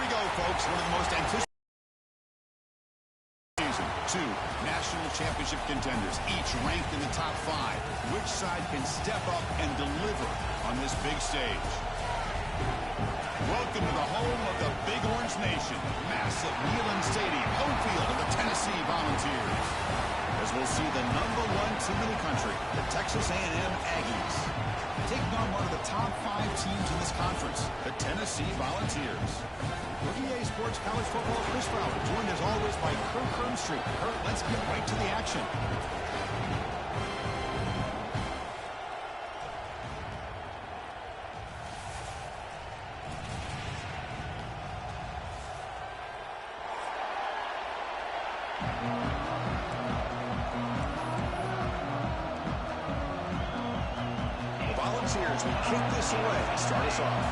we go, folks. One of the most anticipated season. Two national championship contenders, each ranked in the top 5. Which side can step up and deliver on this big stage? Welcome to the home of the Big Orange Nation. Massive Neyland Stadium, home field of the Tennessee Volunteers. As we'll see the #1 team in the country, the Texas A&M Aggies, taking on one of the top 5 teams in this conference, the Tennessee Volunteers. For EA Sports College Football, Chris Fowler, joined as always by Kurt Kernstreet. Kurt, let's get right to the action. Volunteers will kick this away to start us off.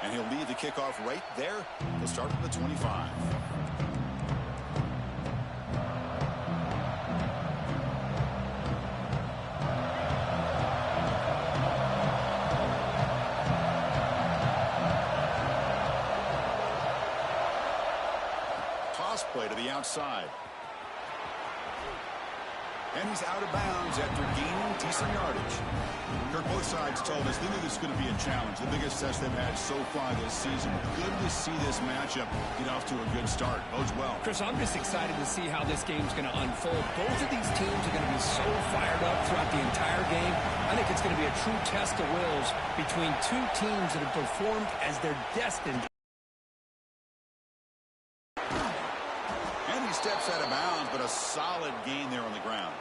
And he'll lead the kickoff right there. He'll start at the 25. Play to the outside. And he's out of bounds after gaining decent yardage. Kirk, both sides told us they knew this was going to be a challenge, the biggest test they've had so far this season. Good to see this matchup get off to a good start. Bodes well. Chris, I'm just excited to see how this game's going to unfold. Both of these teams are going to be so fired up throughout the entire game. I think it's going to be a true test of wills between two teams that have performed as they're destined. Steps out of bounds, but a solid gain there on the ground.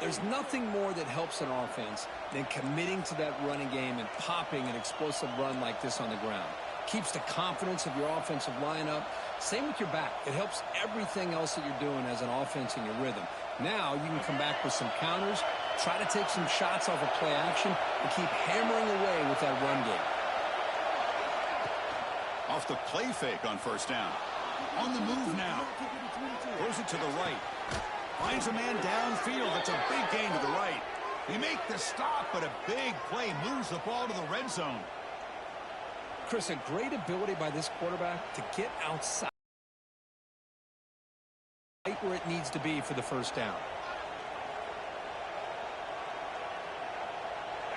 There's nothing more that helps an offense than committing to that running game and popping an explosive run like this on the ground. Keeps the confidence of your offensive lineup. Same with your back. It helps everything else that you're doing as an offense in your rhythm. Now you can come back with some counters, try to take some shots off of play action, and keep hammering away with that run game. Off the play fake on first down. On the move now. Throws it to the right. Finds a man downfield. That's a big gain to the right. They make the stop, but a big play moves the ball to the red zone. Chris, a great ability by this quarterback to get outside right where it needs to be for the first down.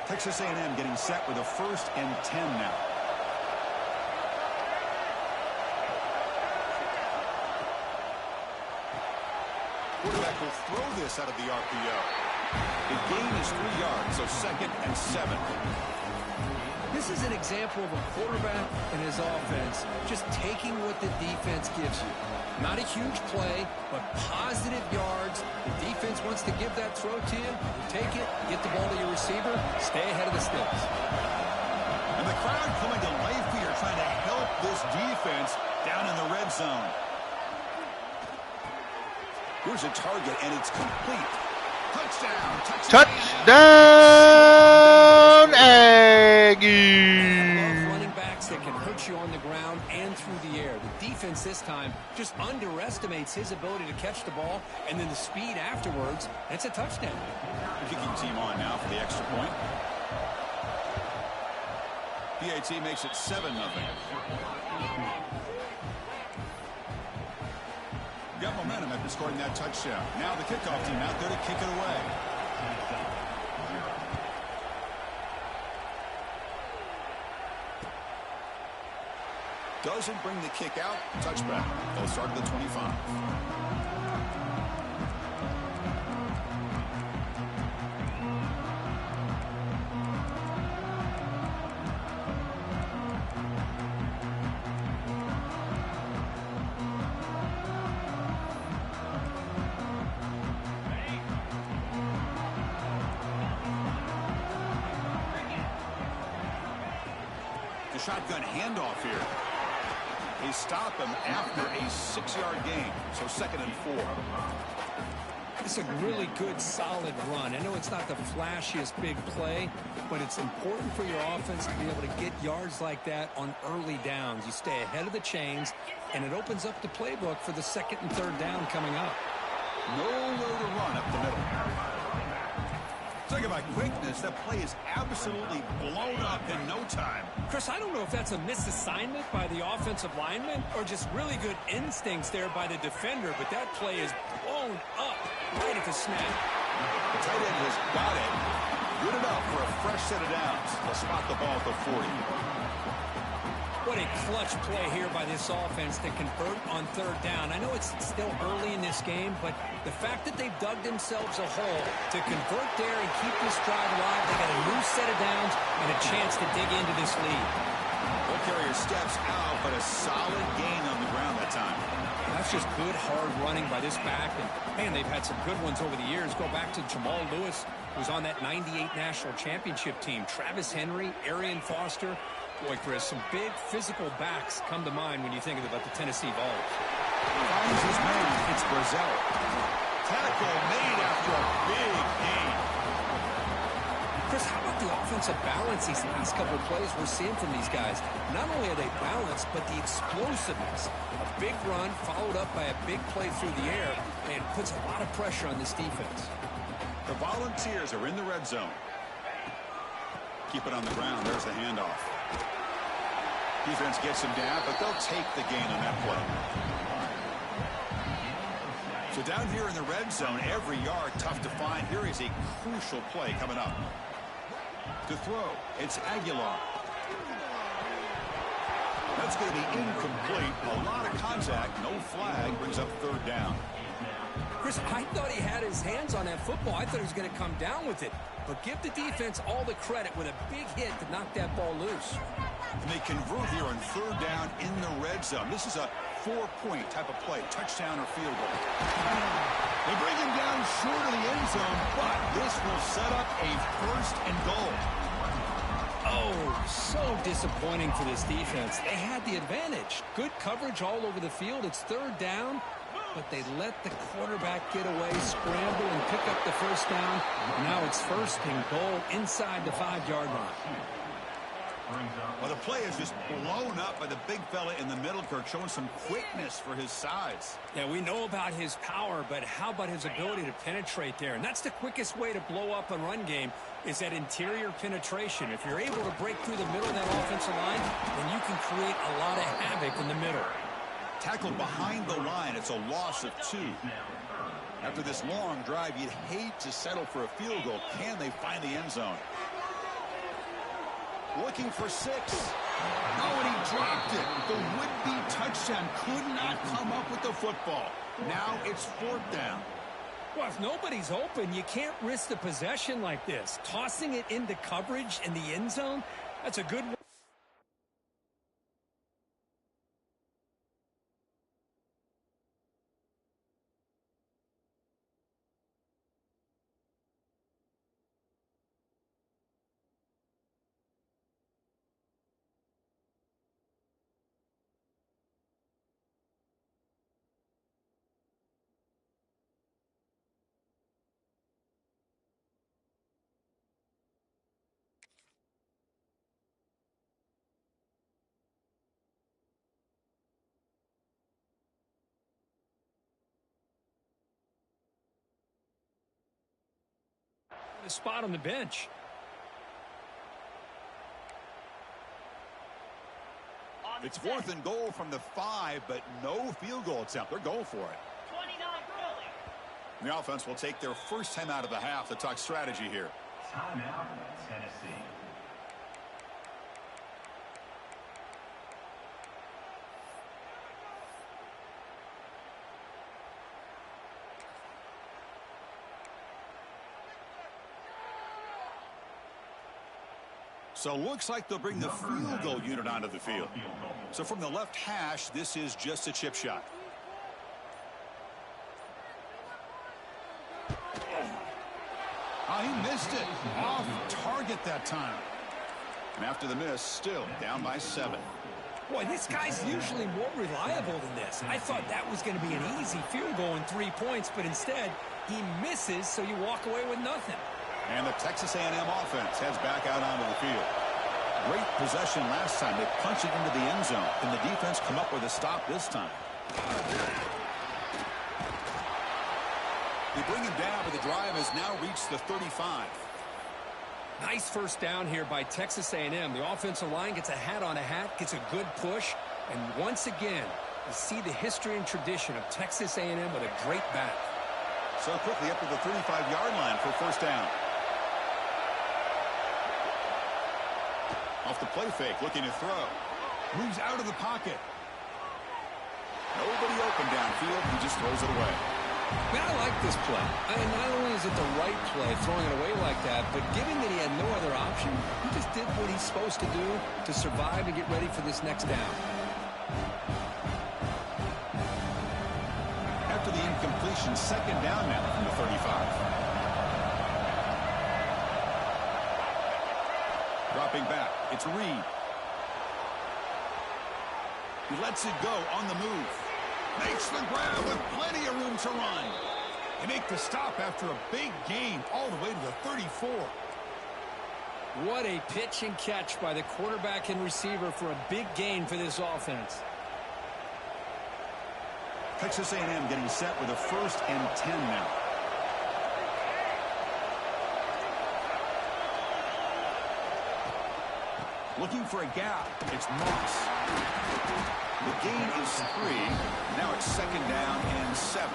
Texas A&M getting set with a 1st and 10 now. Quarterback will throw this out of the RPO. The gain is 3 yards, so 2nd and 7. This is an example of a quarterback and his offense just taking what the defense gives you. Not a huge play, but positive yards. The defense wants to give that throw to you. You take it, get the ball to your receiver, stay ahead of the sticks. And the crowd coming to life here, trying to help this defense down in the red zone. Here's a target, and it's complete. Touchdown! Touchdown, Aggies! Running backs that can hurt you on the ground and through the air. The defense this time just underestimates his ability to catch the ball, and then the speed afterwards. It's a touchdown. Kicking team on now for the extra point. PAT makes it 7-0. Got momentum after scoring that touchdown. Now the kickoff team out there to kick it away. Doesn't bring the kick out. Touchback. They'll start at the 25. The shotgun handoff here. They stop him after a 6-yard gain, so 2nd and 4. It's a really good, solid run. I know it's not the flashiest big play, but it's important for your offense to be able to get yards like that on early downs. You stay ahead of the chains, and it opens up the playbook for the 2nd and 3rd down coming up. Nowhere to run up the middle. Talk about quickness. That play is absolutely blown up in no time. Chris, I don't know if that's a misassignment by the offensive lineman or just really good instincts there by the defender, but that play is blown up right at the snap. The tight end has got it. Good enough for a fresh set of downs. They'll spot the ball at the 40. What a clutch play here by this offense to convert on third down. I know it's still early in this game, but the fact that they've dug themselves a hole to convert there and keep this drive alive, they got a new set of downs and a chance to dig into this lead. Ball carrier steps out, but a solid gain on the ground that time. That's just good, hard running by this back. And, man, they've had some good ones over the years. Go back to Jamal Lewis, who was on that 98 National Championship team. Travis Henry, Arian Foster. Boy, Chris, some big physical backs come to mind when you think about the Tennessee Vols. Finds his man. It's Brazzell. Tackle made after a big gain. Chris, how about the offensive balance these last couple of plays we're seeing from these guys? Not only are they balanced, but the explosiveness. A big run followed up by a big play through the air, and puts a lot of pressure on this defense. The Volunteers are in the red zone. Keep it on the ground. There's the handoff. Defense gets him down, but they'll take the gain on that play. So down here in the red zone, every yard tough to find. Here is a crucial play coming up. To throw, it's Aguilar. That's going to be incomplete. A lot of contact, no flag, brings up third down. Chris, I thought he had his hands on that football. I thought he was going to come down with it. But give the defense all the credit with a big hit to knock that ball loose. And they convert here on third down in the red zone. This is a 4-point type of play, touchdown or field goal. They bring him down short of the end zone, but this will set up a first and goal. Oh, so disappointing for this defense. They had the advantage. Good coverage all over the field. It's third down, but they let the quarterback get away, scramble, and pick up the first down. Now it's first and goal inside the 5-yard line. Well, the play is just blown up by the big fella in the middle, Kirk, showing some quickness for his size. Yeah, we know about his power, but how about his ability to penetrate there? And that's the quickest way to blow up a run game, is that interior penetration. If you're able to break through the middle of that offensive line, then you can create a lot of havoc in the middle. Tackled behind the line. It's a loss of 2. After this long drive, you'd hate to settle for a field goal. Can they find the end zone? Looking for 6. Oh, and he dropped it. The would-be touchdown could not come up with the football. Now it's 4th down. Well, if nobody's open, you can't risk the possession like this. Tossing it into coverage in the end zone, that's a good one. A spot on the bench. It's 4th and goal from the 5, but no field goal attempt. They're going for it. 29 Philly. The offense will take their first time out of the half to talk strategy here. Timeout, Tennessee. So looks like they'll bring the field goal unit onto the field. So from the left hash, this is just a chip shot. Oh, he missed it. Off target that time. And after the miss, still down by 7. Boy, this guy's usually more reliable than this. I thought that was going to be an easy field goal and 3 points, but instead he misses, so you walk away with nothing. And the Texas A&M offense heads back out onto the field. Great possession last time. They punched it into the end zone. Can the defense come up with a stop this time? They bring him down, but the drive has now reached the 35. Nice first down here by Texas A&M. The offensive line gets a hat on a hat, gets a good push, and once again, you see the history and tradition of Texas A&M with a great back. So quickly up to the 35-yard line for first down. Off the play fake, looking to throw. Moves out of the pocket. Nobody open downfield. He just throws it away. Man, I like this play. And not only is it the right play, throwing it away like that, but given that he had no other option, he just did what he's supposed to do to survive and get ready for this next down. After the incompletion, second down now from the 35. Dropping back, it's Reed. He lets it go on the move. Makes the grab with plenty of room to run. They make the stop after a big gain all the way to the 34. What a pitch and catch by the quarterback and receiver for a big gain for this offense. Texas A&M getting set with a 1st and 10 now. Looking for a gap. It's Moss. The gain is 3. Now it's second down and 7.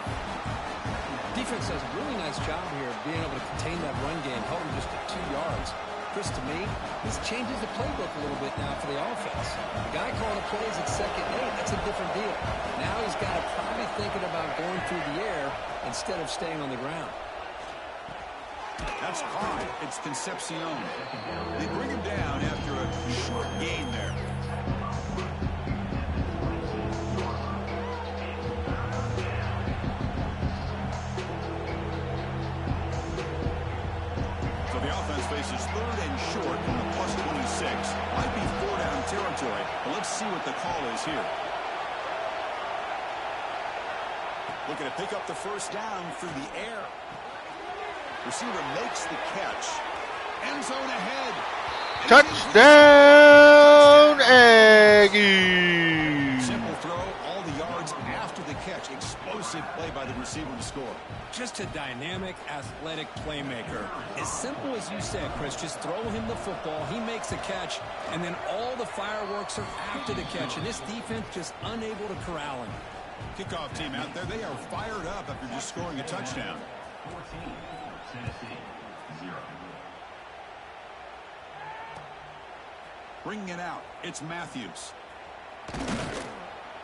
Defense does a really nice job here of being able to contain that run game, held him just at 2 yards. Chris, to me, this changes the playbook a little bit now for the offense. The guy calling the plays at 2nd and 8, that's a different deal. Now he's got to probably thinking about going through the air instead of staying on the ground. That's caught. It's Concepcion. They bring him down after a short gain there. So the offense faces 3rd and short from the +26. Might be 4-down territory, but let's see what the call is here. Looking to pick up the first down through the air. Receiver makes the catch. End zone ahead. Touchdown, Aggies! Simple throw, all the yards after the catch. Explosive play by the receiver to score. Just a dynamic, athletic playmaker. As simple as you said, Chris, just throw him the football, he makes a catch, and then all the fireworks are after the catch, and this defense just unable to corral him. Kickoff team out there, they are fired up after just scoring a touchdown. 14, Tennessee, 0. Bringing it out, it's Matthews.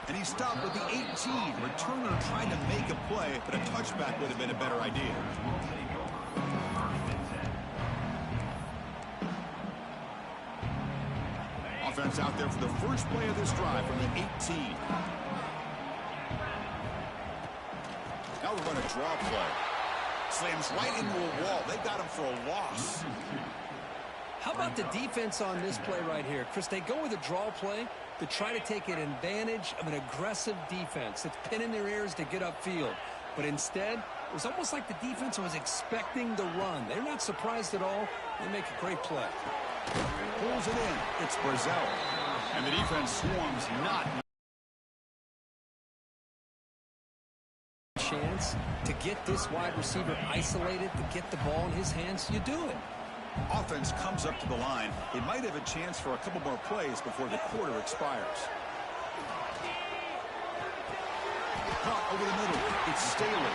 And he stopped with the 18. Returner trying to make a play, but a touchback would have been a better idea. Offense out there for the first play of this drive from the 18. Now we're going to draw play. Slams right into a wall. They got him for a loss. How about the defense on this play right here? Chris, they go with a draw play to try to take an advantage of an aggressive defense that's pinning their ears to get upfield. But instead, it was almost like the defense was expecting the run. They're not surprised at all. They make a great play. Pulls it in. It's Brazzell. And the defense swarms not. Chance to get this wide receiver isolated, to get the ball in his hands, you do it. Offense comes up to the line. They might have a chance for a couple more plays before the quarter expires. Caught over the middle. It's Staley.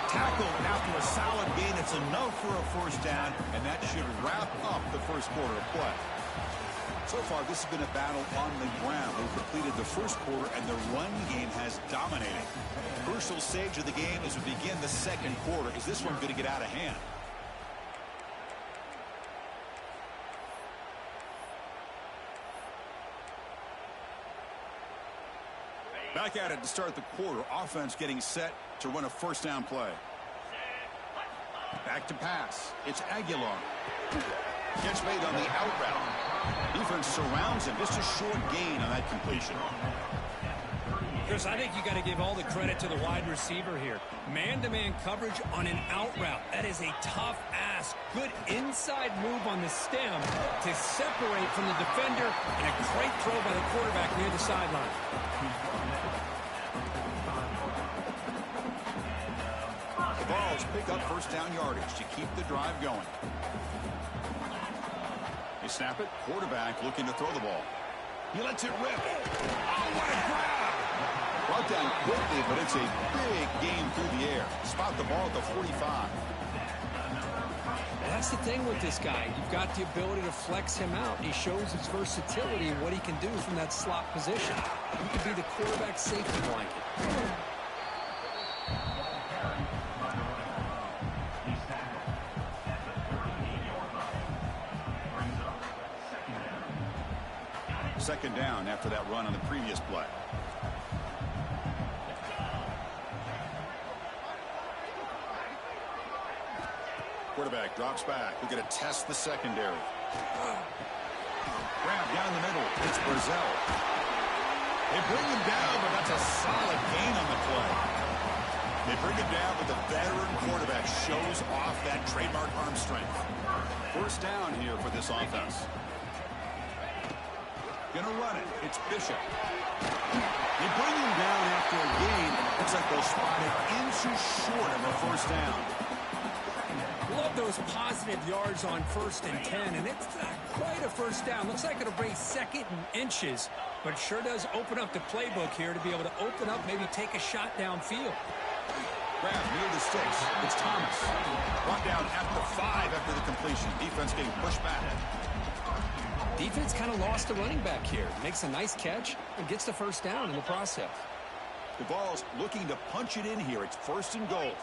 Tackled after a solid gain. It's enough for a first down, and that should wrap up the first quarter of play. So far, this has been a battle on the ground. They've completed the first quarter, and the run game has dominated. Crucial stage of the game as we begin the second quarter. Is this one going to get out of hand? Back at it to start the quarter. Offense getting set to run a first down play. Back to pass. It's Aguilar. Catch made on the out route. Defense surrounds him. Just a short gain on that completion. Chris, I think you got to give all the credit to the wide receiver here. Man-to-man coverage on an out route. That is a tough ask. Good inside move on the stem to separate from the defender, and a great throw by the quarterback near the sideline. The Vols pick up first down yardage to keep the drive going. They snap it. Quarterback looking to throw the ball. He lets it rip. Oh, what a grab! Brought down quickly, but it's a big gain through the air. Spot the ball at the 45. That's the thing with this guy. You've got the ability to flex him out. He shows his versatility and what he can do from that slot position. He could be the quarterback safety blanket. Second down after that run on the previous play. Quarterback drops back. We're going to test the secondary. Grab down the middle. It's Brazil. They bring him down, but that's a solid gain on the play. They bring him down, but the veteran quarterback shows off that trademark arm strength. First down here for this offense. Gonna run it. It's Bishop. They bring him down after a gain. Looks like they'll spot it inches short of a first down. Love those positive yards on 1st and 10, and it's not quite a first down. Looks like it'll bring 2nd and inches, but sure does open up the playbook here to be able to open up, maybe take a shot downfield. Grab near the sticks. It's Thomas. Brought down at the 5 after the completion. Defense getting pushed back. Defense kind of lost the running back here. Makes a nice catch and gets the first down in the process. The ball's looking to punch it in here. It's 1st and goal.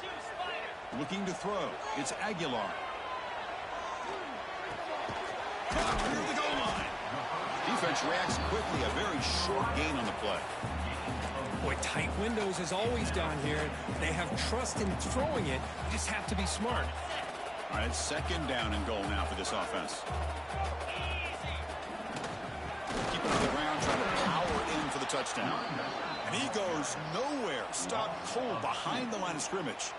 Looking to throw. It's Aguilar. Caught near the goal line. Defense reacts quickly. A very short gain on the play. Boy, tight windows as always down here. They have trust in throwing it. You just have to be smart. All right, 2nd down and goal now for this offense. Keep it on the ground, trying to power in for the touchdown. And he goes nowhere. Stopped cold behind the line of scrimmage.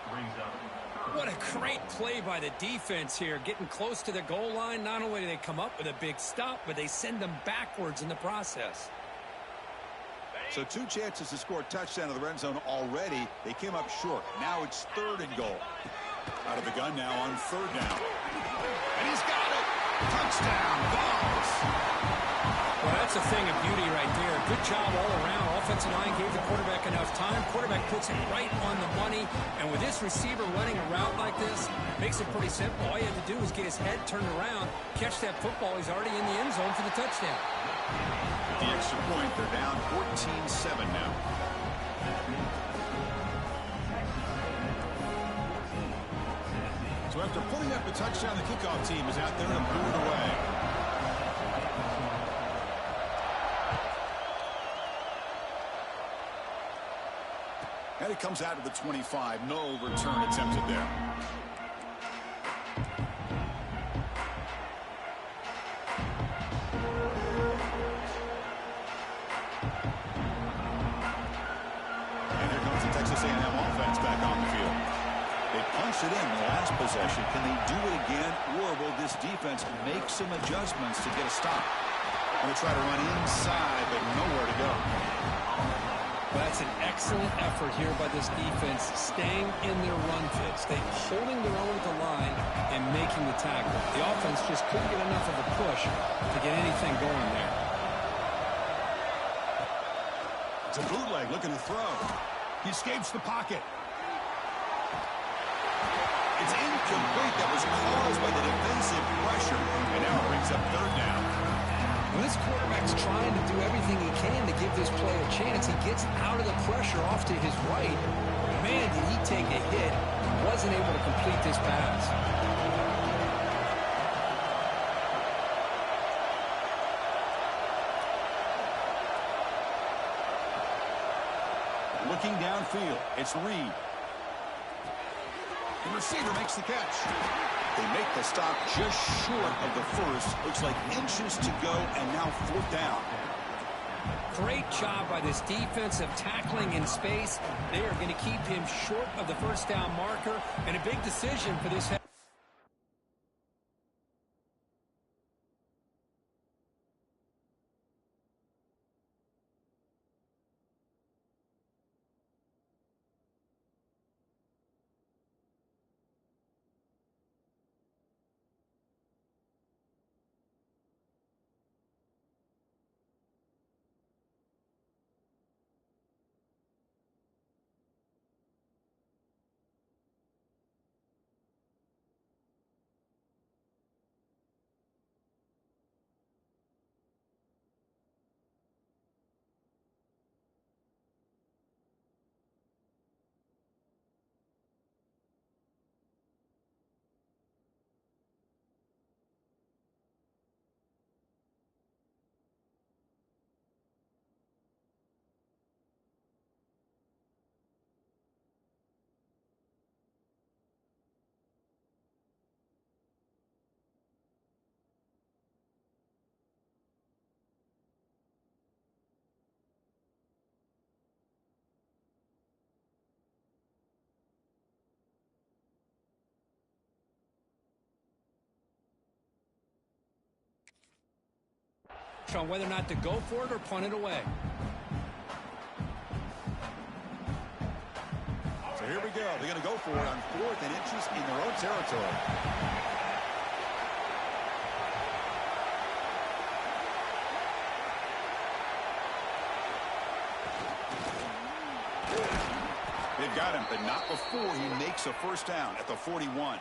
What a great play by the defense here. Getting close to the goal line. Not only do they come up with a big stop, but they send them backwards in the process. So 2 chances to score a touchdown in the red zone already. They came up short. Now it's 3rd and goal. Out of the gun now on 3rd down. And he's got it. Touchdown, Vols. Well, that's a thing of beauty right there. Good job all around. Offensive line gave the quarterback enough time. Quarterback puts it right on the money. And with this receiver running a route like this, makes it pretty simple. All you have to do is get his head turned around, catch that football. He's already in the end zone for the touchdown. With the extra point, they're down 14-7 now. So after pulling up a touchdown, the kickoff team is out there to blew it away. And it comes out of the 25. No return attempted there. And here comes the Texas A&M offense back on the field. They punched it in the last possession. Can they do it again, or will this defense make some adjustments to get a stop? Going to try to run inside, but nowhere to go. Well, that's an excellent effort here by this defense, staying in their run fits. They holding their own at the line and making the tackle. The offense just couldn't get enough of a push to get anything going there. It's a bootleg looking to throw. He escapes the pocket. It's incomplete. That was caused by the defensive pressure. And now it brings up 3rd down. When this quarterback's trying to do everything he can to give this play a chance, he gets out of the pressure off to his right. Man, did he take a hit. Wasn't able to complete this pass. Looking downfield, it's Reed. The receiver makes the catch. They make the stop just short of the first. Looks like inches to go, and now 4th down. Great job by this defense of tackling in space. They are going to keep him short of the first down marker, and a big decision for this head. on whether or not to go for it or punt it away. So here we go. They're going to go for it on 4th and inches in their own territory. They've got him, but not before he makes a first down at the 41.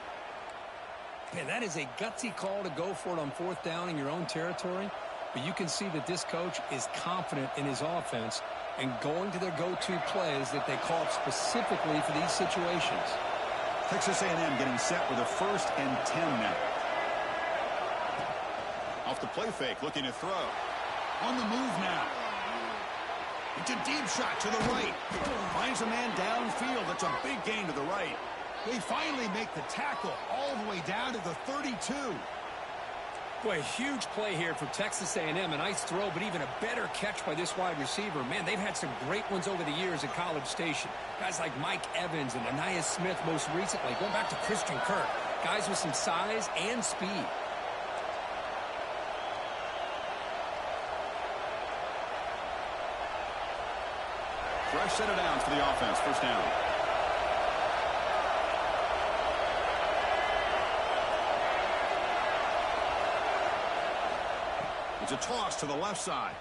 Man, that is a gutsy call to go for it on 4th down in your own territory. But you can see that this coach is confident in his offense and going to their go-to plays that they call up specifically for these situations. Texas A&M getting set with a 1st and 10 now. Off the play fake, looking to throw. On the move now. It's a deep shot to the right. Finds a man downfield. That's a big gain to the right. They finally make the tackle all the way down to the 32. Boy, huge play here for Texas A&M. A nice throw, but even a better catch by this wide receiver. Man, they've had some great ones over the years at College Station. Guys like Mike Evans and Anaya Smith most recently. Going back to Christian Kirk. Guys with some size and speed. Fresh set of downs for the offense. First down. It's a toss to the left side.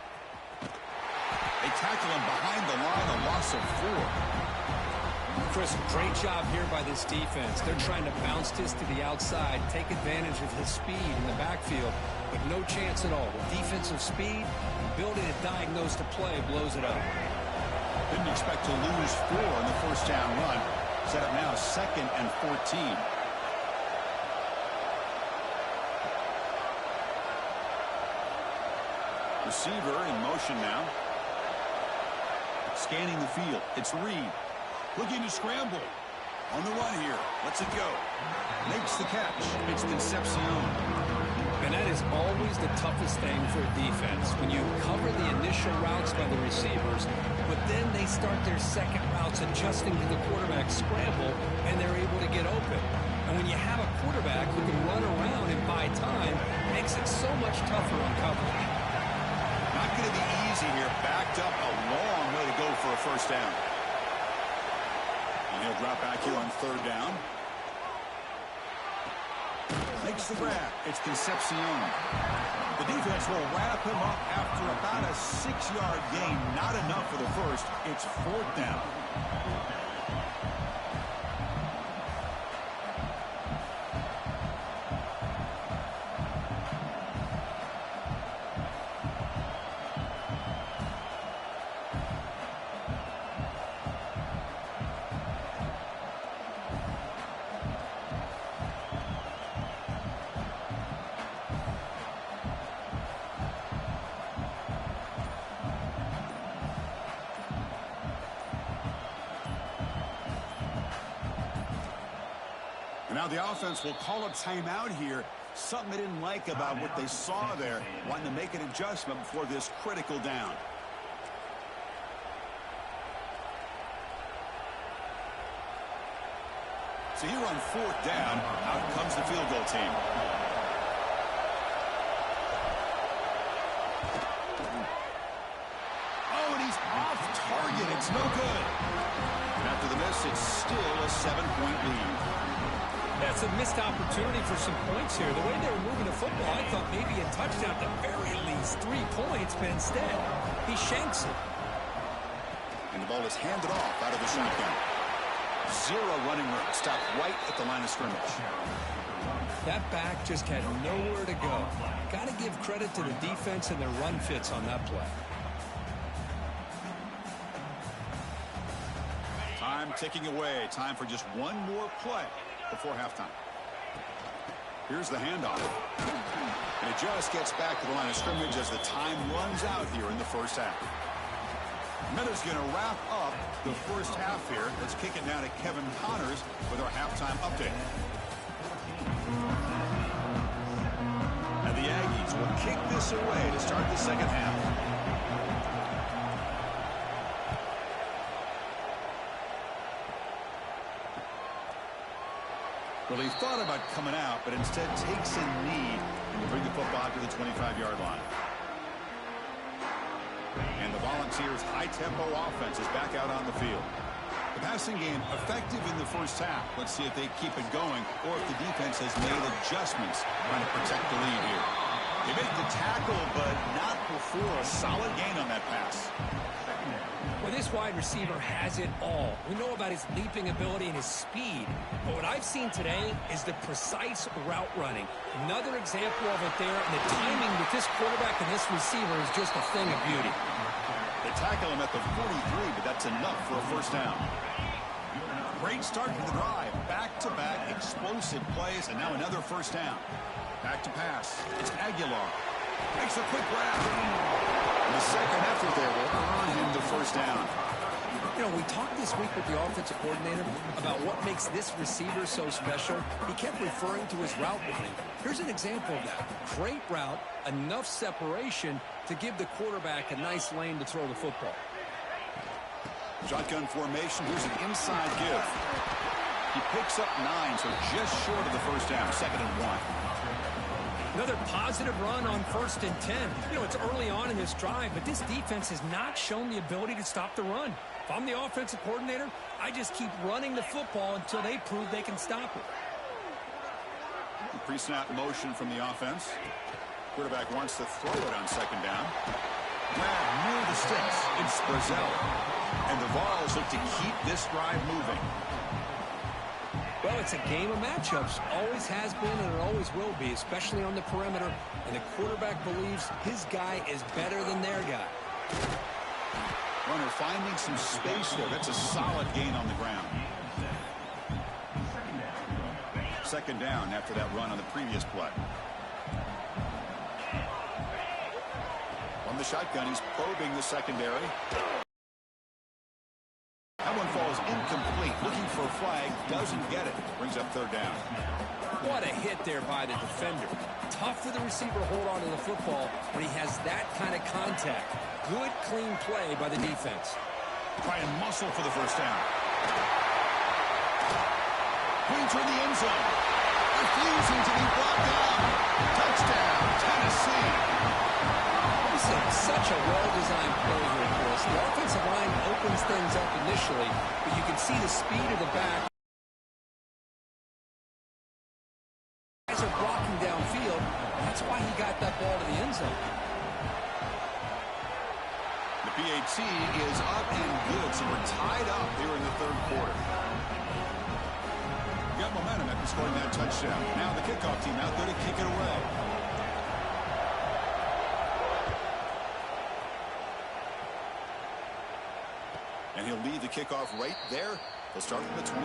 They tackle him behind the line, a loss of 4. Chris, great job here by this defense. They're trying to bounce this to the outside, take advantage of his speed in the backfield, but no chance at all. The defensive speed, ability to diagnose the play, blows it up. Didn't expect to lose 4 in the first down run. Set up now 2nd and 14. Receiver in motion now. Scanning the field. It's Reed. Looking to scramble. On the run here. Lets it go. Makes the catch. It's Concepcion. And that is always the toughest thing for a defense. When you cover the initial routes by the receivers, but then they start their second routes adjusting to the quarterback's scramble, and they're able to get open. And when you have a quarterback who can run around and buy time, it makes it so much tougher on coverage. Not going to be easy here. Backed up a long way to go for a first down. And he'll drop back here on 3rd down. Makes the grab. It's Concepcion. The defense will wrap him up after about a 6-yard gain. Not enough for the first. It's 4th down. Now the offense will call a timeout here. Something they didn't like about what they saw there. Wanting to make an adjustment before this critical down. So here on 4th down, out comes the field goal team. Oh, and he's off target. It's no good. After the miss, it's still a 7-point lead. That's a missed opportunity for some points here. The way they were moving the football, I thought maybe a touchdown at the very least 3 points, but instead, he shanks it. And the ball is handed off out of the shotgun. 0 running room. Stopped right at the line of scrimmage. That back just had nowhere to go. Got to give credit to the defense and their run fits on that play. Time ticking away. Time for just one more play before halftime. Here's the handoff. And it just gets back to the line of scrimmage as the time runs out here in the first half. Meta's going to wrap up the first half here. Let's kick it now to Kevin Connors with our halftime update. And the Aggies will kick this away to start the second half. Well, he thought about coming out, but instead takes a knee to bring the football to the 25-yard line. And the Volunteers' high-tempo offense is back out on the field. The passing game effective in the first half. Let's see if they keep it going or if the defense has made adjustments trying to protect the lead here. They make the tackle, but not before a solid gain on that pass. Well, this wide receiver has it all. We know about his leaping ability and his speed. But what I've seen today is the precise route running. Another example of it there, and the timing with this quarterback and this receiver is just a thing of beauty. They tackle him at the 43, but that's enough for a first down. Great start to the drive. Back-to-back explosive plays, and now another first down. Back to pass. It's Aguilar. Makes a quick grab. And the second effort there will earn him the first down. You know, we talked this week with the offensive coordinator about what makes this receiver so special. He kept referring to his route running. Here's an example of that. Great route, enough separation to give the quarterback a nice lane to throw the football. Shotgun formation. Here's an inside give. He picks up 9, so just short of the first down. 2nd and 1. Another positive run on 1st and 10. You know, it's early on in this drive, but this defense has not shown the ability to stop the run. If I'm the offensive coordinator, I just keep running the football until they prove they can stop it. Pre-snap motion from the offense. Quarterback wants to throw it on 2nd down. Grab near the sticks. It's Brazzell. And the Vols look to keep this drive moving. Well, it's a game of matchups. Always has been and it always will be, especially on the perimeter. And the quarterback believes his guy is better than their guy. Runner finding some space there. That's a solid gain on the ground. 2nd down after that run on the previous play. On the shotgun, he's probing the secondary. That one falls incomplete. Looking for a flag. Doesn't get it. Brings up 3rd down. What a hit there by the defender. Tough for the receiver to hold on to the football when he has that kind of contact. Good, clean play by the defense. Try and muscle for the first down. Points in the end zone. Refusing to be brought down. Touchdown, Tennessee. This is such a well-designed play here, Chris. The offensive line opens things up initially, but you can see the speed of the back. Guys are blocking downfield. That's why he got that ball to the end zone. The PAT is up and good, so we're tied up here in the 3rd quarter. Got momentum after scoring that touchdown. Now the kickoff team out there to kick it away. And he'll lead the kickoff right there. They'll start from the 25.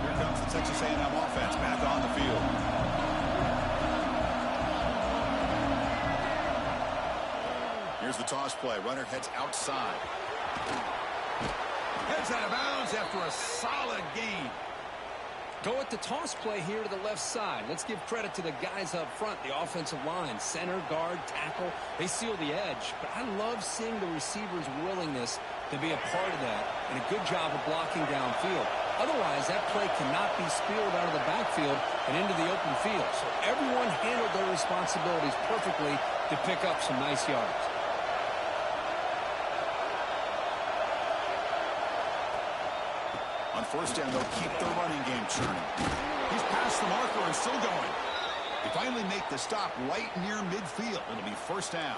Here comes the Texas A&M offense back on the field. Here's the toss play. Runner heads outside. Heads out of bounds after a solid gain. Go at the toss play here to the left side. Let's give credit to the guys up front, the offensive line, center, guard, tackle. They seal the edge. But I love seeing the receiver's willingness to be a part of that and a good job of blocking downfield. Otherwise, that play cannot be spilled out of the backfield and into the open field. So everyone handled their responsibilities perfectly to pick up some nice yards. On 1st down, they'll keep their running game churning. He's past the marker and still going. They finally make the stop right near midfield. It'll be 1st down.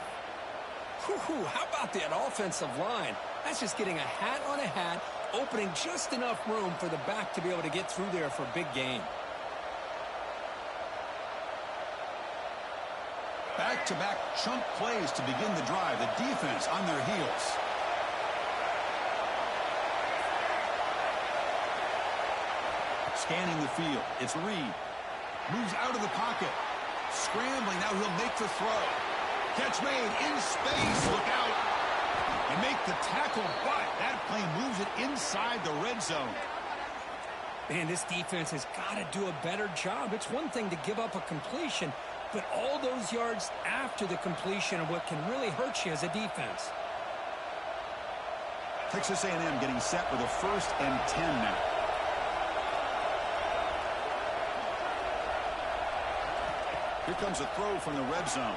Whew, how about that offensive line? That's just getting a hat on a hat, opening just enough room for the back to be able to get through there for a big gain. Back-to-back chunk plays to begin the drive. The defense on their heels. Scanning the field. It's Reed. Moves out of the pocket. Scrambling. Now he'll make the throw. Catch made in space. Look out. And make the tackle, but that play moves it inside the red zone. Man, this defense has got to do a better job. It's one thing to give up a completion, but all those yards after the completion are what can really hurt you as a defense. Texas A&M getting set with a 1st and 10 now. Here comes a throw from the red zone.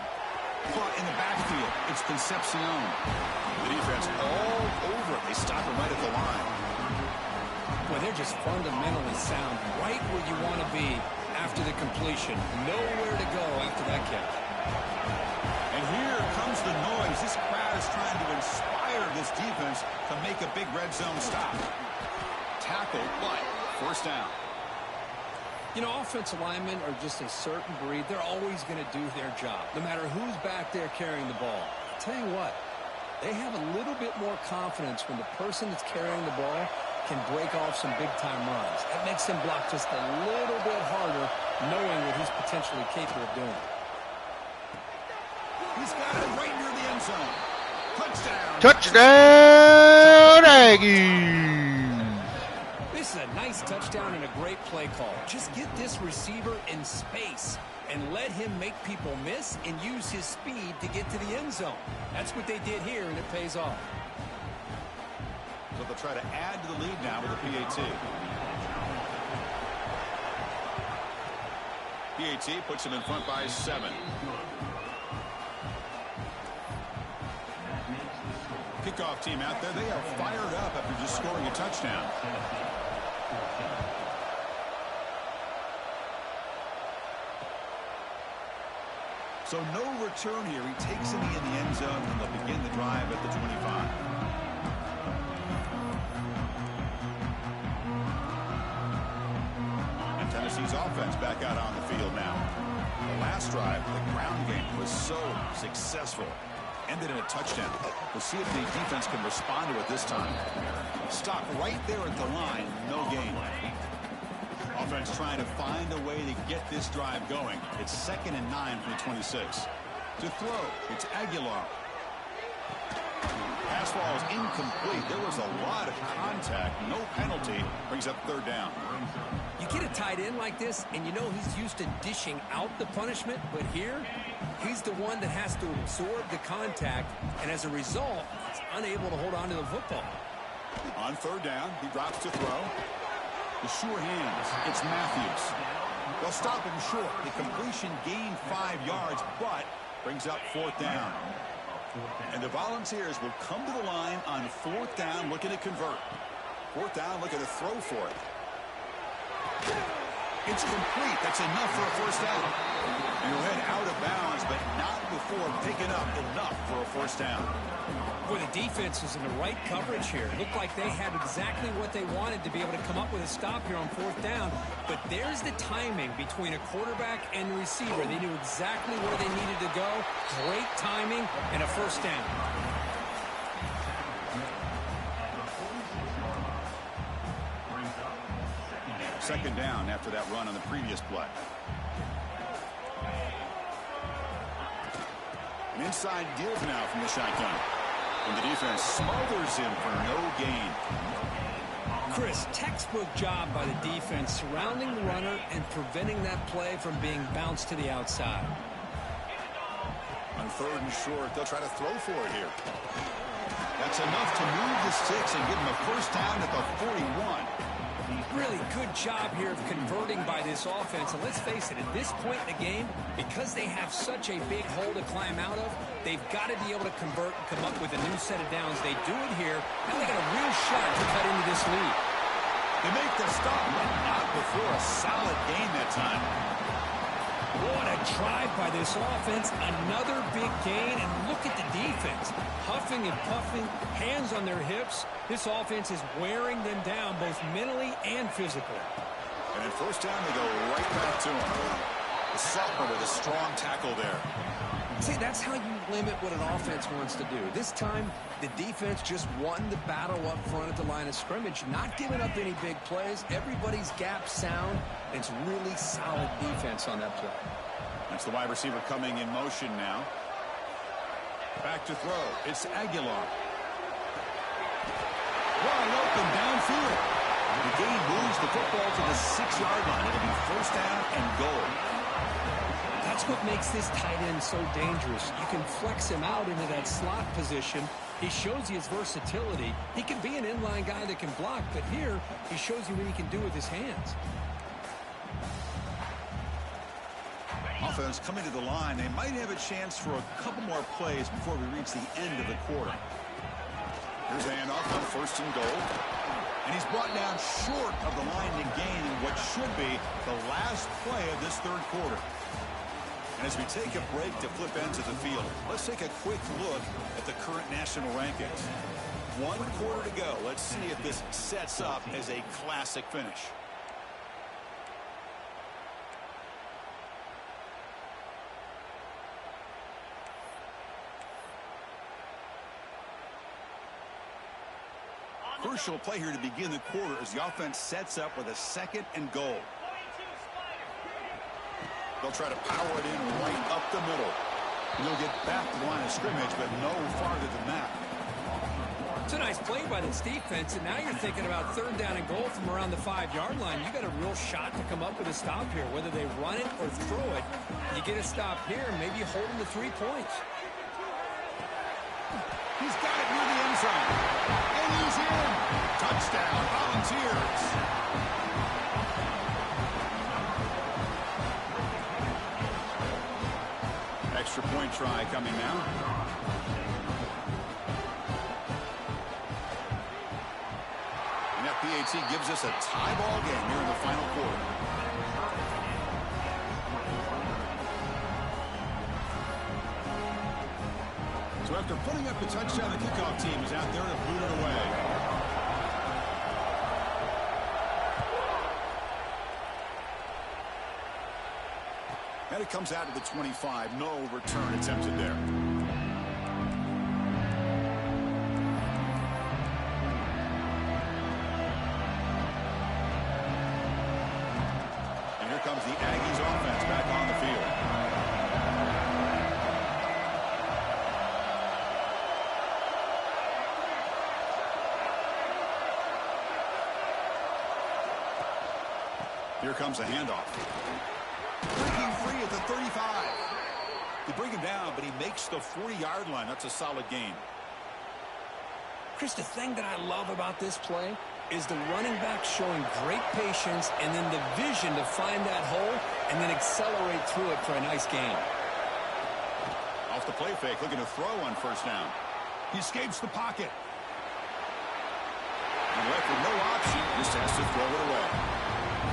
Caught in the backfield. It's Concepcion. The defense all over it. They stop him right at the line. Well, they're just fundamentally sound, right where you want to be after the completion. Nowhere to go after that catch. And here comes the noise. This crowd is trying to inspire this defense to make a big red zone stop. Tackle, but first down. You know, offensive linemen are just a certain breed. They're always going to do their job, no matter who's back there carrying the ball. I'll tell you what, they have a little bit more confidence when the person that's carrying the ball can break off some big-time runs. That makes him block just a little bit harder, knowing what he's potentially capable of doing. He's got it right near the end zone. Touchdown. Touchdown, Aggies. This is a nice touchdown and a great play call. Just get this receiver in space and let him make people miss and use his speed to get to the end zone. That's what they did here, and it pays off. So they'll try to add to the lead now with a PAT. PAT puts him in front by 7. Kickoff team out there. They are fired up after just scoring a touchdown. So no return here. He takes it in the end zone, and they'll begin the drive at the 25. And Tennessee's offense back out on the field now. The last drive, the ground game, was so successful. Ended in a touchdown. We'll see if the defense can respond to it this time. Stop right there at the line. No gain. Offense trying to find a way to get this drive going. It's 2nd and 9 from the 26. To throw, it's Aguilar. Pass ball is incomplete. There was a lot of contact. No penalty. Brings up 3rd down. You get a tight end like this, and you know he's used to dishing out the punishment, but here, he's the one that has to absorb the contact, and as a result, he's unable to hold on to the football. On 3rd down, he drops to throw. The sure hands. It's Matthews. They'll stop him short. The completion gained 5 yards, but brings up 4th down. And the Volunteers will come to the line on 4th down, looking to convert. 4th down, looking to throw for it. It's complete. That's enough for a first down. And he'll head out of bounds, but not before picking up enough for a first down. Boy, the defense was in the right coverage here. It looked like they had exactly what they wanted to be able to come up with a stop here on 4th down. But there's the timing between a quarterback and the receiver. They knew exactly where they needed to go. Great timing and a first down. Second down after that run on the previous play. An inside give now from the shotgun. And the defense smothers him for no gain. Chris, textbook job by the defense surrounding the runner and preventing that play from being bounced to the outside. On 3rd and short, they'll try to throw for it here. That's enough to move the sticks and give him a first down at the 41. Really good job here of converting by this offense. And let's face it, at this point in the game, because they have such a big hole to climb out of, they've got to be able to convert and come up with a new set of downs. They do it here. Now they got a real shot to cut into this lead. They make the stop, but not before a solid gain that time. What a drive by this offense. Another big gain, and look at the defense. Huffing and puffing, hands on their hips. This offense is wearing them down both mentally and physically. And in first down, they go right back to him. The sophomore with a strong tackle there. See, that's how you limit what an offense wants to do. This time, the defense just won the battle up front at the line of scrimmage, not giving up any big plays. Everybody's gap sound. It's really solid defense on that play. That's the wide receiver coming in motion now. Back to throw. It's Aguilar. Wide open downfield. The gain moves the football to the 6-yard line. It'll be first down and goal. That's what makes this tight end so dangerous. You can flex him out into that slot position. He shows you his versatility. He can be an inline guy that can block, but here he shows you what he can do with his hands. offense coming to the line. They might have a chance for a couple more plays before we reach the end of the quarter. Here's the handoff on 1st and goal. And he's brought down short of the line to gain in what should be the last play of this 3rd quarter. And as we take a break to flip ends of the field, let's take a quick look at the current national rankings. 1 quarter to go. Let's see if this sets up as a classic finish. Crucial play here to begin the quarter as the offense sets up with a 2nd and goal. They'll try to power it in right up the middle. And they'll get back to the line of scrimmage, but no farther than that. It's a nice play by this defense, and now you're thinking about 3rd down and goal from around the 5-yard line. You got a real shot to come up with a stop here, whether they run it or throw it. You get a stop here, maybe you hold them to 3 points. He's got it near the end zone. And he's in. Touchdown, Volunteers. Extra point try coming now. And that PAT gives us a tie ball game here in the final quarter. So after putting up the touchdown, the kickoff team is out there to boot it away. And it comes out to the 25. No return attempted there. And here comes the Aggies offense back on the field. Here comes a handoff. Breaking free at the 35. They bring him down, but he makes the 40-yard line. That's a solid gain. Chris, the thing that I love about this play is the running back showing great patience and then the vision to find that hole and then accelerate through it for a nice gain. Off the play fake, looking to throw on 1st down. He escapes the pocket. And left with no option, just has to throw it away.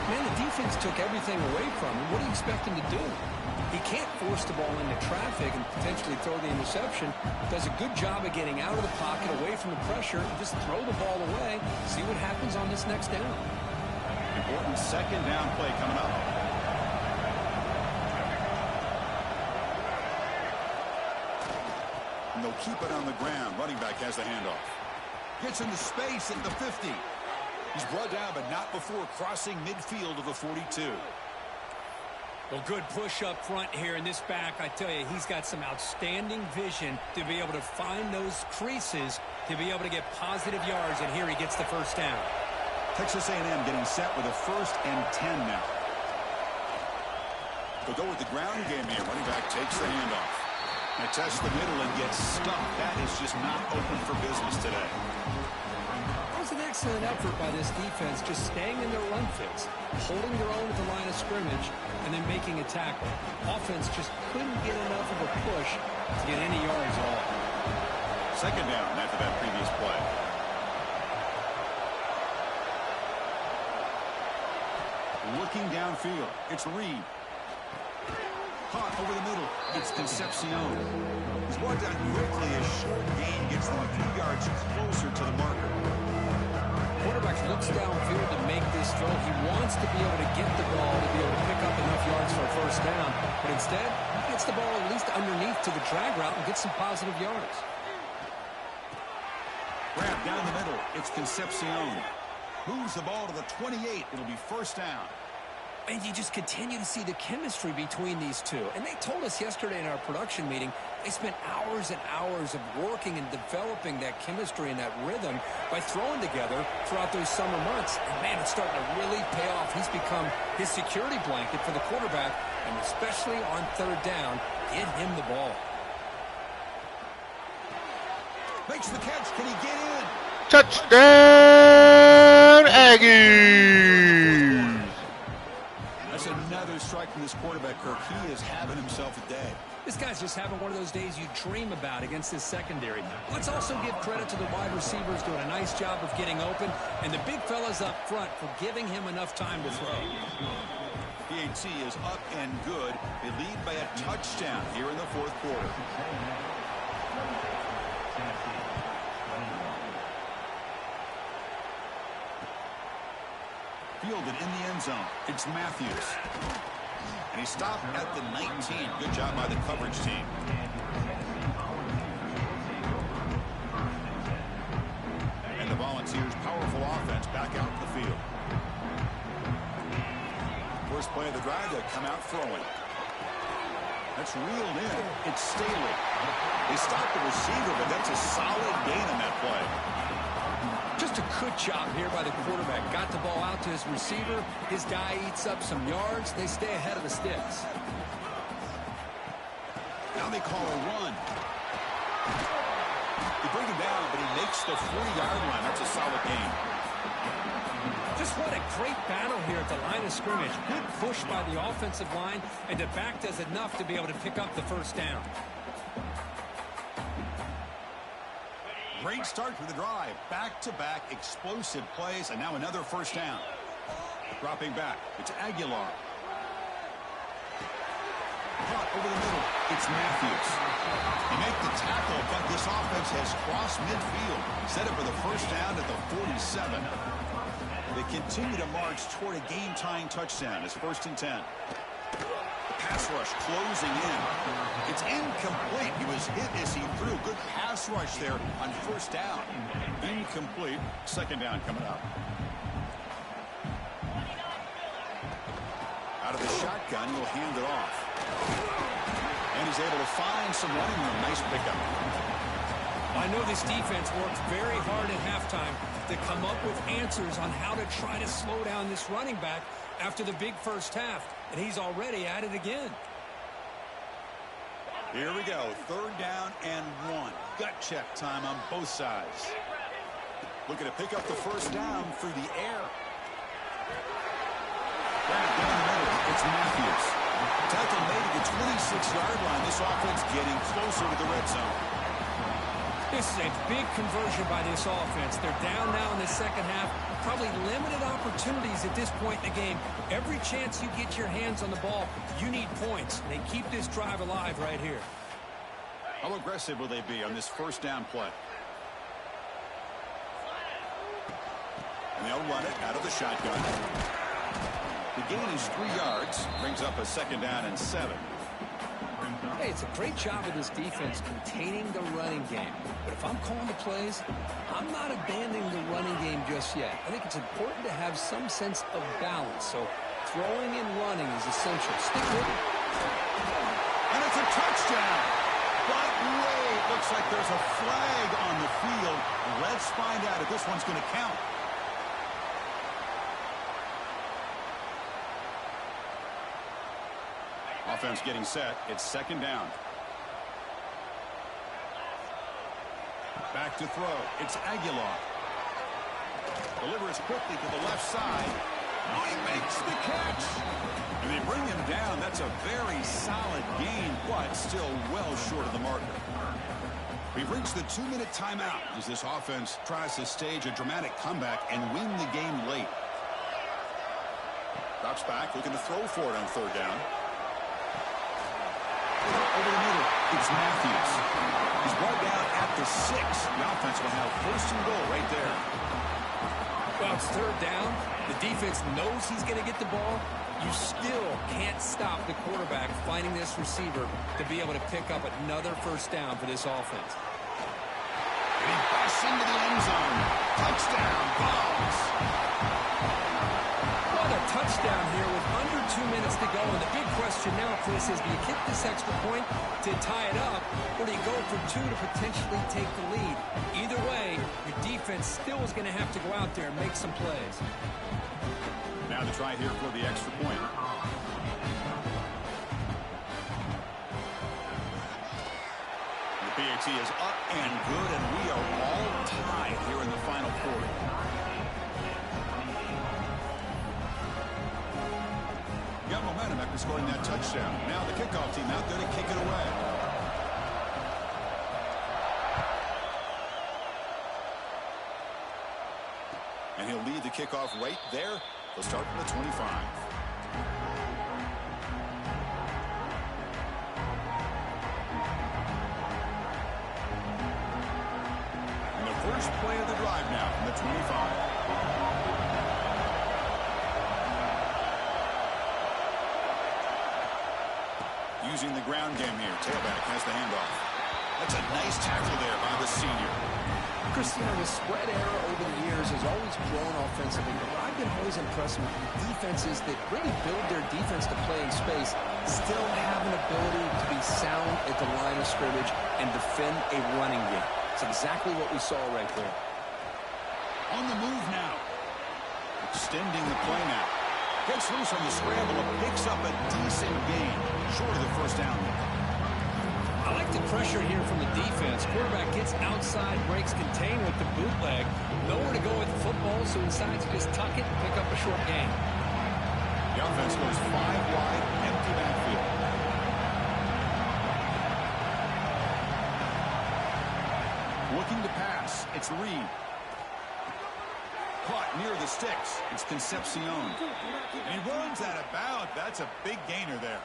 Man, the defense took everything away from him. What do you expect him to do? He can't force the ball into traffic and potentially throw the interception. Does a good job of getting out of the pocket, away from the pressure, and just throw the ball away. See what happens on this next down. Important 2nd down play coming up. And they'll keep it on the ground. Running back has the handoff. Gets into space at the 50. He's brought down, but not before crossing midfield of the 42. Well, good push up front here in this back. I tell you, he's got some outstanding vision to be able to find those creases, to be able to get positive yards, and here he gets the 1st down. Texas A&M getting set with a 1st and 10 now. They'll go with the ground game here. Running back takes the handoff. They test the middle and gets stuffed. That is just not open for business today. That was an excellent effort by this defense, just staying in their run fits, holding their own at the line of scrimmage, and then making a tackle. Offense just couldn't get enough of a push to get any yards at all. 2nd down after that previous play. Looking downfield, it's Reed. Caught over the middle, it's Concepcion. He's brought down quickly. A short gain gets them a few yards closer to the marker. Quarterback looks downfield to make this throw. He wants to be able to get the ball to be able to pick up enough yards for a 1st down. But instead, he gets the ball at least underneath to the drag route and gets some positive yards. Grab down the middle. It's Concepcion. Moves the ball to the 28. It'll be 1st down. And you just continue to see the chemistry between these two. And they told us yesterday in our production meeting, they spent hours and hours of working and developing that chemistry and that rhythm by throwing together throughout those summer months. And, man, it's starting to really pay off. He's become his security blanket for the quarterback, and especially on 3rd down, get him the ball. Makes the catch. Can he get in? Touchdown, Aggies! That's another strike expecting this quarterback, Kirk. He is having himself a day. This guy's just having one of those days you dream about against this secondary. Let's also give credit to the wide receivers doing a nice job of getting open, and the big fellas up front for giving him enough time to throw. PAT is up and good. They lead by a touchdown here in the fourth quarter. Fielded in the end zone. It's Matthews. And he stopped at the 19. Good job by the coverage team. And the Volunteers' powerful offense back out in the field. First play of the drive, they come out throwing. That's reeled in. It's Staley. They stopped the receiver, but that's a solid gain on that play. Just a good job here by the quarterback. Got the ball out to his receiver. His guy eats up some yards. They stay ahead of the sticks. Now they call a run. They bring him down, but he makes the 40-yard line. That's a solid gain. Just what a great battle here at the line of scrimmage. Good push by the offensive line, and the back does enough to be able to pick up the first down. Great start to the drive. Back-to-back explosive plays, and now another first down. Dropping back. It's Aguilar. Caught over the middle. It's Matthews. They make the tackle, but this offense has crossed midfield. Set it for the first down at the 47. They continue to march toward a game-tying touchdown. It's 1st and 10. Pass rush closing in. It's incomplete. He was hit as he threw. Good pass rush there on first down. Incomplete. Second down coming up. Out of the shotgun, he'll hand it off. And he's able to find some running room. Nice pickup. I know this defense worked very hard at halftime to come up with answers on how to try to slow down this running back after the big first half, and he's already at it again. Here we go, 3rd down and 1. Gut check time on both sides. Looking to pick up the first down through the air. Right down the middle, it's Matthews. Tackle made at the 26-yard line. This offense getting closer to the red zone. This is a big conversion by this offense. They're down now in the second half. Probably limited opportunities at this point in the game. Every chance you get your hands on the ball, you need points. They keep this drive alive right here. How aggressive will they be on this first down play? And they'll run it out of the shotgun. The gain is 3 yards. Brings up a 2nd down and 7. Hey, it's a great job of this defense containing the running game. But if I'm calling the plays, I'm not abandoning the running game just yet. I think it's important to have some sense of balance. So throwing and running is essential. Stick with it. And it's a touchdown. But wait, looks like there's a flag on the field. Let's find out if this one's going to count. Offense getting set. It's 2nd down. Back to throw. It's Aguilar. Delivers quickly to the left side. Oh, he makes the catch. And they bring him down. That's a very solid gain, but still well short of the marker. We've reached the 2-minute timeout as this offense tries to stage a dramatic comeback and win the game late. Drops back, looking to throw for it on 3rd down. Over the middle, it's Matthews. He's brought down at the 6. The offense will have 1st and goal right there. Well, it's 3rd down. The defense knows he's going to get the ball. You still can't stop the quarterback finding this receiver to be able to pick up another first down for this offense. And he busts into the end zone. Touchdown, Vols. What a touchdown here with under 2 minutes to go. And the big question now, Chris, is do you kick this extra point to tie it up, or do you go for 2 to potentially take the lead? Either way, your defense still is going to have to go out there and make some plays. Now to try here for the extra point. The PAT is up and good, and we are all tied here in the final quarter. Got momentum after in scoring that touchdown. Now the kickoff team out there to kick it away. And he'll lead the kickoff right there. They'll start from the 25. And the first play of the drive now from the 25. Using the ground game here. Tailback has the handoff. That's a nice tackle there by the senior. Cristiano, the spread error over the years has always grown offensively, but I've been always impressed with defenses that really build their defense to play in space, still have an ability to be sound at the line of scrimmage and defend a running game. It's exactly what we saw right there. On the move now. Extending the play now. Gets loose on the scramble and picks up a decent gain. Short of the first down. I like the pressure here from the defense. Quarterback gets outside, breaks contain with the bootleg. Nowhere to go with the football, so he decides to just tuck it and pick up a short gain. The offense goes 5 wide, empty backfield. Looking to pass. It's Reed. Caught near the sticks. It's Concepcion. And he runs out of bounds. That's a big gainer there.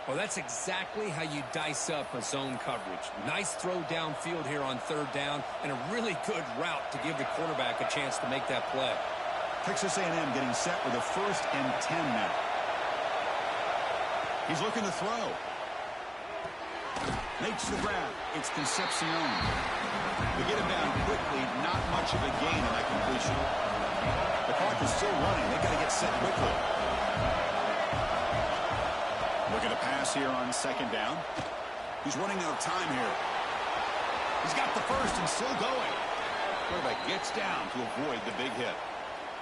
Well, that's exactly how you dice up a zone coverage. Nice throw downfield here on third down, and a really good route to give the quarterback a chance to make that play. Texas A&M getting set with a 1st and 10 now. He's looking to throw. Makes the grab. It's Concepcion. They get him down quickly. Not much of a gain on that completion. The clock is still running. They got to get set quickly. Looking to pass here on 2nd down. He's running out of time here. He's got the first and still going. Quarterback gets down to avoid the big hit.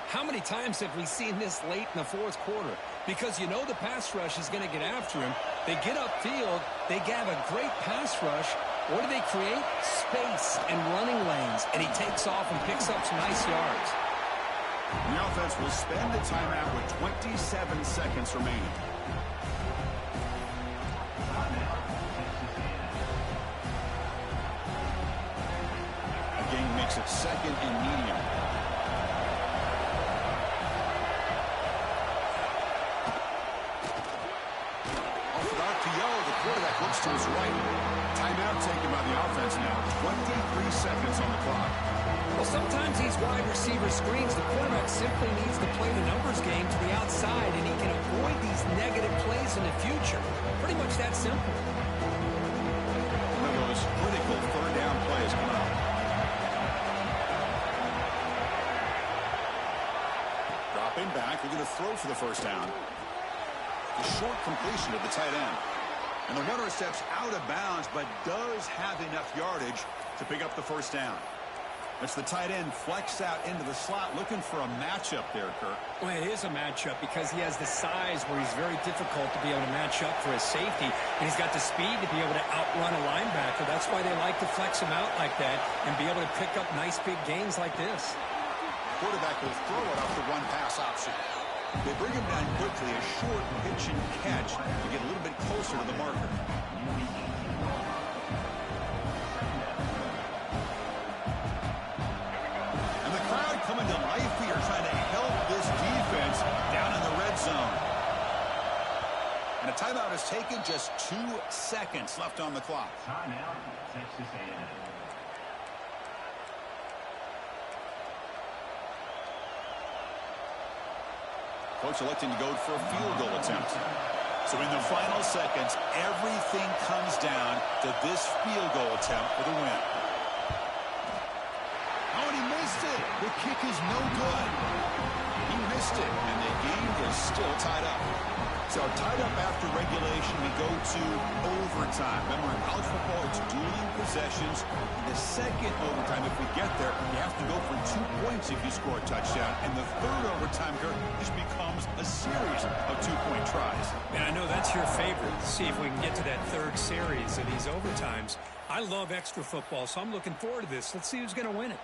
How many times have we seen this late in the 4th quarter? Because you know the pass rush is going to get after him. They get upfield. They have a great pass rush. What do they create? Space and running lanes. And he takes off and picks up some nice yards. The offense will spend the timeout with 27 seconds remaining. Again makes it 2nd and medium. The quarterback looks to his right. Timeout taken by the offense now. 23 seconds on the clock. Well, sometimes these wide receiver screens, the quarterback simply needs to play the numbers game to the outside, and he can avoid these negative plays in the future. Pretty much that simple. One of those critical 3rd down plays coming up. Dropping back. They're going to throw for the 1st down. The short completion of the tight end. And the runner steps out of bounds, but does have enough yardage to pick up the 1st down. That's the tight end flexed out into the slot, looking for a matchup there, Kirk. Well, it is a matchup because he has the size where he's very difficult to be able to match up for his safety, and he's got the speed to be able to outrun a linebacker. That's why they like to flex him out like that and be able to pick up nice big gains like this. Quarterback will throw it off the one-pass option. They bring him down quickly, a short pitch and catch to get a little bit closer to the marker. And the crowd coming to life here, trying to help this defense down in the red zone. And a timeout is taken, just 2 seconds left on the clock. Timeout, Texas A&M. Coach electing to go for a field goal attempt. So in the final seconds, everything comes down to this field goal attempt for the win. Oh, and he missed it. The kick is no good. He missed it, and the game is still tied up. So tied up after regulation, we go to overtime. Remember, in college football, it's dueling possessions. In the second overtime, if we get there, you have to go for 2 points if you score a touchdown. And the third overtime, Kirk, just becomes a series of 2-point tries. And I know that's your favorite. See if we can get to that 3rd series of these overtimes. I love extra football, so I'm looking forward to this. Let's see who's going to win it.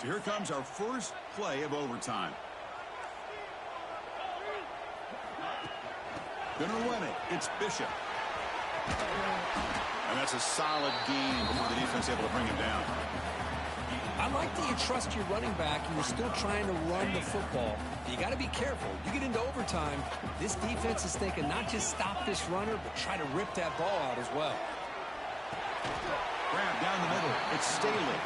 So here comes our first play of overtime. Gonna run it. It's Bishop. And that's a solid gain before the defense able to bring him down. I like that you trust your running back and you're still trying to run the football. You got to be careful. You get into overtime, this defense is thinking not just stop this runner, but try to rip that ball out as well. Grab down the middle. It's Staley.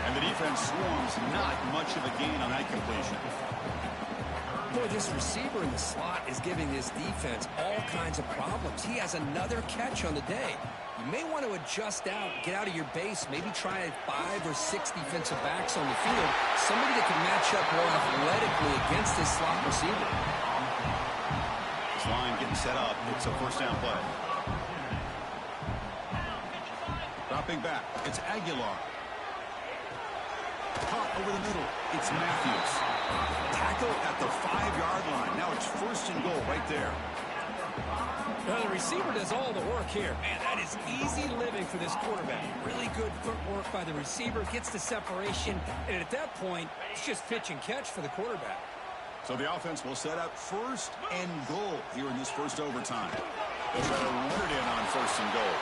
And the defense swarms. Not much of a gain on that completion. Boy, this receiver in the slot is giving this defense all kinds of problems. He has another catch on the day. You may want to adjust out, get out of your base, maybe try 5 or 6 defensive backs on the field, somebody that can match up more athletically against this slot receiver. This line getting set up. It's a first down play. Dropping back. It's Aguilar. Caught over the middle. It's Matthews. Tackle at the 5-yard line. Now it's first and goal right there. Well, the receiver does all the work here. Man, that is easy living for this quarterback. Really good footwork by the receiver, gets the separation, and at that point, it's just pitch and catch for the quarterback. So the offense will set up first and goal here in this first overtime. They'll try to run it in on first and goal.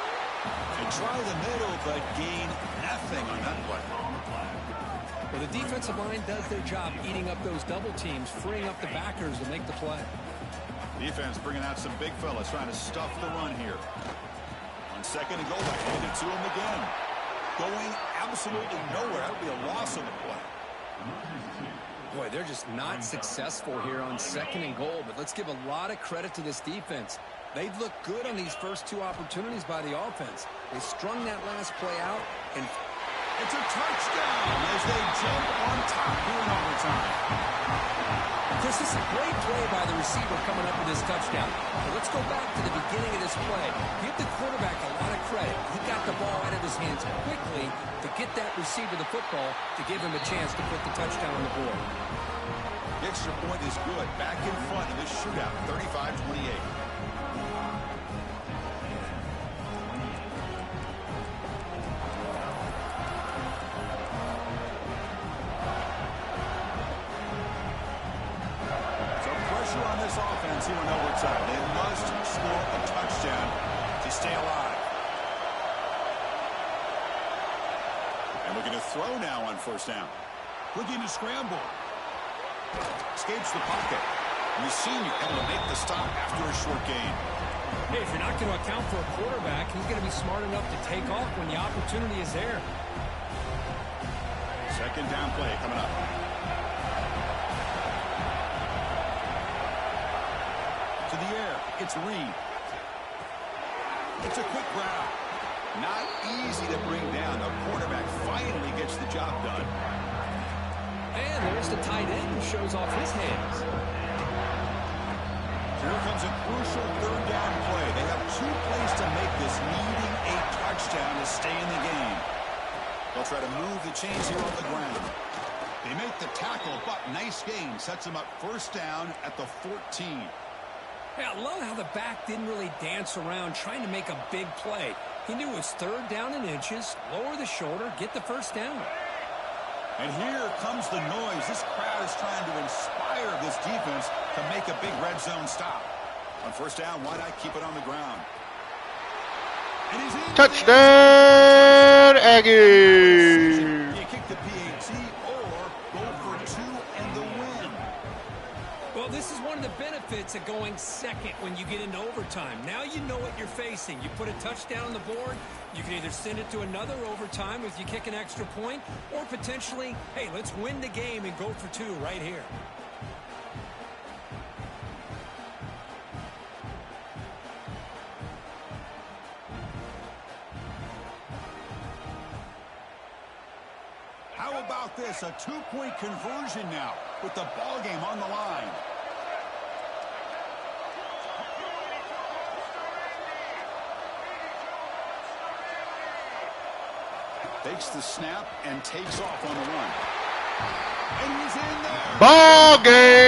They try the middle, but gain nothing on that play. Well, the defensive line does their job eating up those double teams, freeing up the backers to make the play. Defense bringing out some big fellas trying to stuff the run here. On second and goal, they hand it to him again. Going absolutely nowhere. That would be a loss on the play. Boy, they're just not successful here on second and goal, but let's give a lot of credit to this defense. They've looked good on these first 2 opportunities by the offense. They strung that last play out, and it's a touchdown as they jump on top here in overtime. This is a great play by the receiver coming up with this touchdown. But let's go back to the beginning of this play. Give the quarterback a lot of credit. He got the ball out of his hands quickly to get that receiver the football to give him a chance to put the touchdown on the board. The extra point is good. Back in front of this shootout, 35-28. Offense here in overtime. They must score a touchdown to stay alive. And looking to throw now on first down. Looking to scramble. Escapes the pocket. And the senior able to make the stop after a short gain. Hey, if you're not going to account for a quarterback, he's going to be smart enough to take off when the opportunity is there. Second down play coming up. To the air, it's Reed. It's a quick grab. Not easy to bring down. The quarterback finally gets the job done. And there's the tight end who shows off his hands. Here comes a crucial third down play. They have 2 plays to make this, needing a touchdown to stay in the game. They'll try to move the chains here on the ground. They make the tackle, but nice gain. Sets them up first down at the 14. Yeah, I love how the back didn't really dance around trying to make a big play. He knew it was third down in inches, lower the shoulder, get the first down. And here comes the noise. This crowd is trying to inspire this defense to make a big red zone stop. On first down, why not keep it on the ground? And he's in. Touchdown, Aggies! You kick the PAT or go for 2 and the win. Well, this is one of the benefits of going second when you get into overtime. Now you know what you're facing. You put a touchdown on the board, you can either send it to another overtime if you kick an extra point, or potentially, hey, let's win the game and go for 2 right here. How about this? A 2-point conversion now with the ball game on the line. Takes the snap and takes off on the run. And he's in there. Ball game!